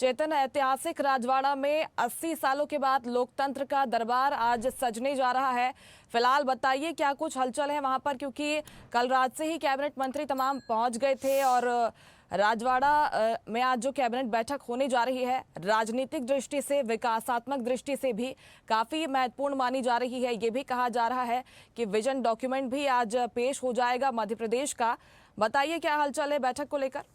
चेतन, ऐतिहासिक राजवाड़ा में 80 सालों के बाद लोकतंत्र का दरबार आज सजने जा रहा है। फिलहाल बताइए क्या कुछ हलचल है वहां पर, क्योंकि कल रात से ही कैबिनेट मंत्री तमाम पहुंच गए थे और राजवाड़ा में आज जो कैबिनेट बैठक होने जा रही है राजनीतिक दृष्टि से, विकासात्मक दृष्टि से भी काफी महत्वपूर्ण मानी जा रही है। ये भी कहा जा रहा है कि विजन डॉक्यूमेंट भी आज पेश हो जाएगा मध्य प्रदेश का। बताइए क्या हलचल है बैठक को लेकर।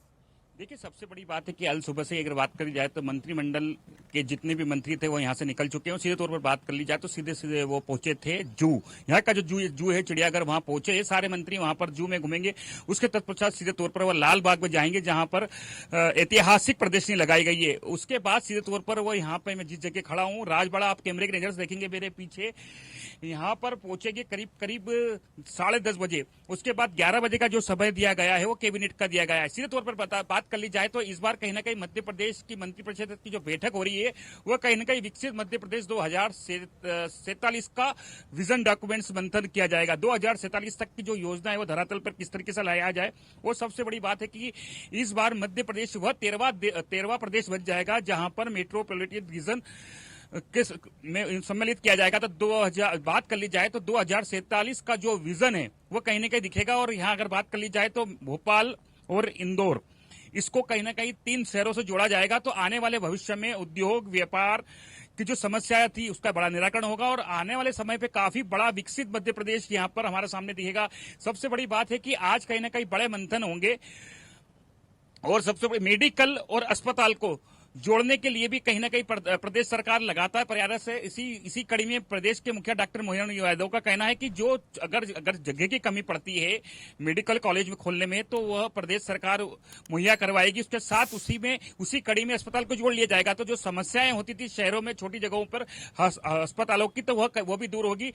देखिए, सबसे बड़ी बात है कि अल सुबह से अगर बात करी जाए तो मंत्रिमंडल के जितने भी मंत्री थे वो यहाँ से निकल चुके हैं। सीधे तौर पर बात कर ली जाए तो सीधे सीधे वो पहुंचे थे जू, यहाँ का जो जू है चिड़ियाघर, वहां पहुंचे। सारे मंत्री वहां पर जू में घूमेंगे। उसके तत्पश्चात सीधे तौर पर वो लाल बाग में जाएंगे जहां पर ऐतिहासिक प्रदर्शनी लगाई गई है। उसके बाद सीधे तौर पर वो यहाँ पे मैं जिस जगह खड़ा हूँ राजवाड़ा, आप कैमरे की नजर से देखेंगे मेरे पीछे, यहाँ पर पहुंचेंगे करीब करीब 10:30 बजे। उसके बाद 11 बजे का जो समय दिया गया है वो कैबिनेट का दिया गया है। सीधे तौर पर बात कर ली जाए तो इस बार कहीं ना कहीं मध्य प्रदेश की मंत्रिपरिषद की जो बैठक हो रही है वो कहीं ना कहीं विकसित मध्य प्रदेश 2047 का विजन डॉक्यूमेंट्स मंथन किया जाएगा। 2047 तक की जो योजना है वो धरातल पर किस तरीके से लाया जाए, वो सबसे बड़ी बात है कि इस बार मध्य प्रदेश वह 13वां प्रदेश बन जाएगा जहां पर मेट्रोपॉलिटन रीजन में सम्मिलित किया जाएगा। तो 2000 बात कर ली जाए तो 2047 का जो विजन है वो कहीं ना कहीं दिखेगा। और यहाँ अगर बात कर ली जाए तो भोपाल और इंदौर, इसको कहीं ना कहीं 3 शहरों से जोड़ा जाएगा। तो आने वाले भविष्य में उद्योग व्यापार की जो समस्याएं थी उसका बड़ा निराकरण होगा और आने वाले समय पे काफी बड़ा विकसित मध्य प्रदेश यहाँ पर हमारे सामने दिखेगा। सबसे बड़ी बात है कि आज कहीं ना कहीं बड़े मंथन होंगे और सबसे बड़ी मेडिकल और अस्पताल को जोड़ने के लिए भी कहीं ना कहीं प्रदेश सरकार लगातार प्रयास है। इसी कड़ी में प्रदेश के मुखिया डॉक्टर मोहन यादव का कहना है कि जो अगर जगह की कमी पड़ती है मेडिकल कॉलेज में खोलने में तो वह प्रदेश सरकार मुहैया करवाएगी। उसके साथ उसी कड़ी में अस्पताल को जोड़ लिया जाएगा। तो जो समस्याएं होती थी शहरों में छोटी जगहों पर अस्पतालों की, तो वो भी दूर होगी।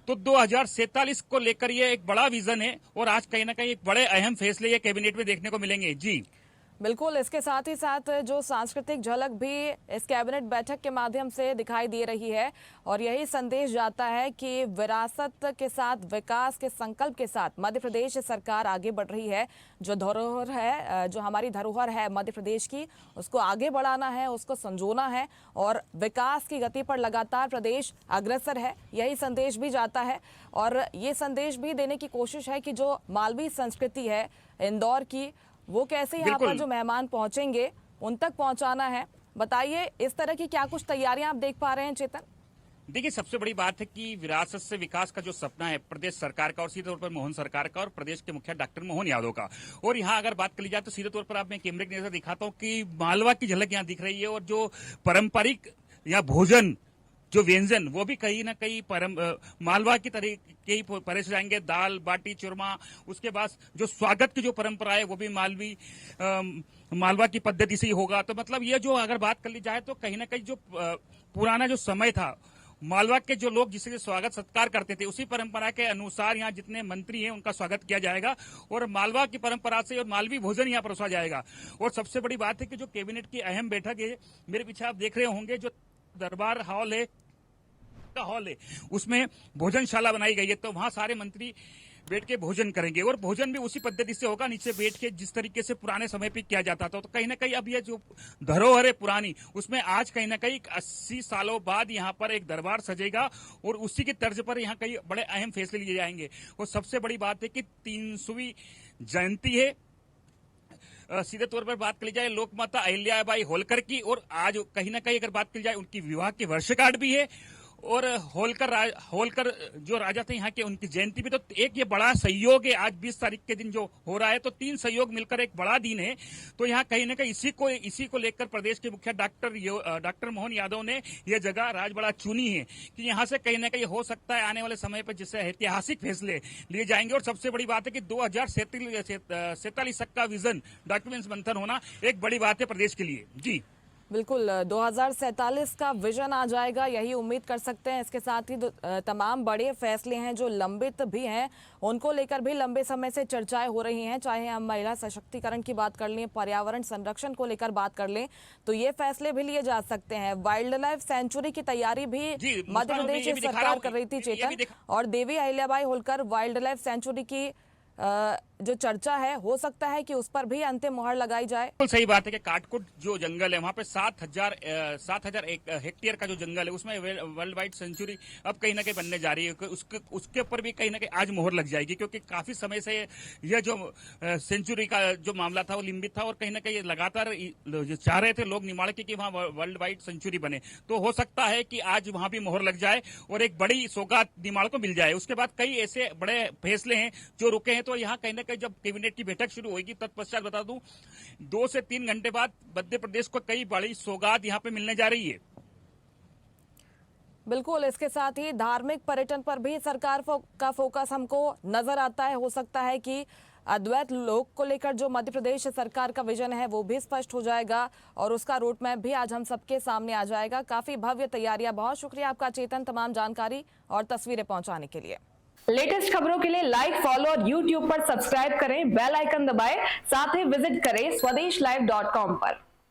तो 2047 को लेकर ये एक बड़ा विजन है और आज कहीं ना कहीं एक बड़े अहम फैसले ये कैबिनेट में देखने को मिलेंगे। जी बिल्कुल, इसके साथ ही साथ जो सांस्कृतिक झलक भी इस कैबिनेट बैठक के माध्यम से दिखाई दे रही है और यही संदेश जाता है कि विरासत के साथ, विकास के संकल्प के साथ मध्य प्रदेश सरकार आगे बढ़ रही है। जो धरोहर है, जो हमारी धरोहर है मध्य प्रदेश की, उसको आगे बढ़ाना है, उसको संजोना है और विकास की गति पर लगातार प्रदेश अग्रसर है, यही संदेश भी जाता है। और ये संदेश भी देने की कोशिश है कि जो मालवी संस्कृति है इंदौर की, वो कैसे यहाँ पर जो मेहमान पहुंचेंगे उन तक पहुंचाना है। बताइए इस तरह की क्या कुछ तैयारियां आप देख पा रहे हैं चेतन? देखिए, सबसे बड़ी बात है कि विरासत से विकास का जो सपना है प्रदेश सरकार का और सीधे तौर पर मोहन सरकार का और प्रदेश के मुखिया डॉक्टर मोहन यादव का। और यहाँ अगर बात कर ली जाए तो सीधे तौर पर आप मैं कैमरे की नजर दिखाता हूँ कि मालवा की झलक यहाँ दिख रही है और जो पारंपरिक या भोजन, जो व्यंजन, वो भी कहीं ना कहीं मालवा की तरीके ही परेश जाएंगे। दाल बाटी चूरमा, उसके बाद जो स्वागत की जो परंपरा है वो भी मालवा की पद्धति से ही होगा। तो मतलब ये जो अगर बात कर ली जाए तो कहीं ना कहीं जो पुराना जो समय था, मालवा के जो लोग जिससे स्वागत सत्कार करते थे, उसी परंपरा के अनुसार यहाँ जितने मंत्री हैं उनका स्वागत किया जाएगा और मालवा की परंपरा से और मालवी भोजन यहाँ परोसा जाएगा। और सबसे बड़ी बात है कि जो कैबिनेट की अहम बैठक है, मेरे पीछे आप देख रहे होंगे जो दरबार हॉल है, उसमें भोजनशाला बनाई गई है। तो वहां सारे मंत्री बैठ के भोजन करेंगे और भोजन भी उसी पद्धति से होगा, नीचे बैठ के, जिस तरीके से पुराने समय पे किया जाता था। तो कहीं ना कहीं अब ये जो धरोहर है पुरानी, उसमें आज कहीं ना कहीं 80 सालों बाद यहाँ पर एक दरबार सजेगा और उसी के तर्ज पर यहाँ कई बड़े अहम फैसले लिए जाएंगे। और सबसे बड़ी बात है कि 300वीं जयंती है। सीधे तौर पर बात कर ली जाए लोकमाता अहिल्याबाई होलकर की, और आज कहीं ना कहीं अगर बात की जाए उनकी विवाह की वर्षगांठ भी है और होलकर जो राजा थे यहाँ के, उनकी जयंती भी। तो एक ये बड़ा सहयोग है आज 20 तारीख के दिन जो हो रहा है। तो 3 सहयोग मिलकर एक बड़ा दिन है। तो यहाँ कहीं ना कहीं इसी को लेकर प्रदेश के मुखिया डॉक्टर मोहन यादव ने यह जगह राजवाड़ा चुनी है कि यहाँ से कहीं ना कहीं हो सकता है आने वाले समय पर जिससे ऐतिहासिक फैसले लिए जाएंगे। और सबसे बड़ी बात है कि 2047 तक का विजन डॉक्यूमेंट्स मंथन होना एक बड़ी बात है प्रदेश के लिए। जी बिल्कुल, 2047 का विजन आ जाएगा, यही उम्मीद कर सकते हैं। इसके साथ ही तमाम बड़े फैसले हैं जो लंबित भी हैं, उनको लेकर भी लंबे समय से चर्चाएं हो रही हैं। चाहे हम महिला सशक्तिकरण की बात कर लें, पर्यावरण संरक्षण को लेकर बात कर लें, तो ये फैसले भी लिए जा सकते हैं। वाइल्ड लाइफ सेंचुरी की तैयारी भी मध्य प्रदेश सरकार कर रही थी चेतन, और Devi Ahilyabai Holkar wildlife sanctuary की जो चर्चा है, हो सकता है कि उस पर भी अंतिम मुहर लगाई जाए। बिल्कुल सही बात है कि काटकुट जो जंगल है वहां पे 7,000 हेक्टेयर का जो जंगल है उसमें वर्ल्ड वाइड सेंचुरी अब कहीं ना कहीं बनने जा रही है। उसके ऊपर भी कहीं ना कहीं आज मुहर लग जाएगी, क्योंकि काफी समय से यह जो सेंचुरी का जो मामला था वो लंबित था और कहीं ना कहीं लगातार चाह रहे थे लोग निमाड़ की वहां वर्ल्ड वाइड सेंचुरी बने। तो हो सकता है कि आज वहां भी मुहर लग जाए और एक बड़ी सौगात निमाड़ को मिल जाए। उसके बाद कई ऐसे बड़े फैसले हैं जो रुके हैं। तो यहाँ कहीं ना कहीं जब कैबिनेट की बैठक शुरू होगी तत्पश्चात बता दूं 2 से 3 घंटे बाद मध्य प्रदेश को कई बड़ी सौगात यहाँ पे मिलने जा रही है। बिल्कुल, इसके साथ ही धार्मिक पर्यटन पर भी सरकार का फोकस हमको नजर आता है। हो सकता है कि अद्वैत लोक को लेकर जो मध्य प्रदेश सरकार का विजन है वो भी स्पष्ट हो जाएगा और उसका रूट मैप भी आज हम सबके सामने आ जाएगा। काफी भव्य तैयारियां। बहुत शुक्रिया आपका चेतन, तमाम जानकारी और तस्वीरें पहुंचाने के लिए। लेटेस्ट खबरों के लिए लाइक, फॉलो और यूट्यूब पर सब्सक्राइब करें, बेल आइकन दबाएं, साथ ही विजिट करें swedishlive.com पर।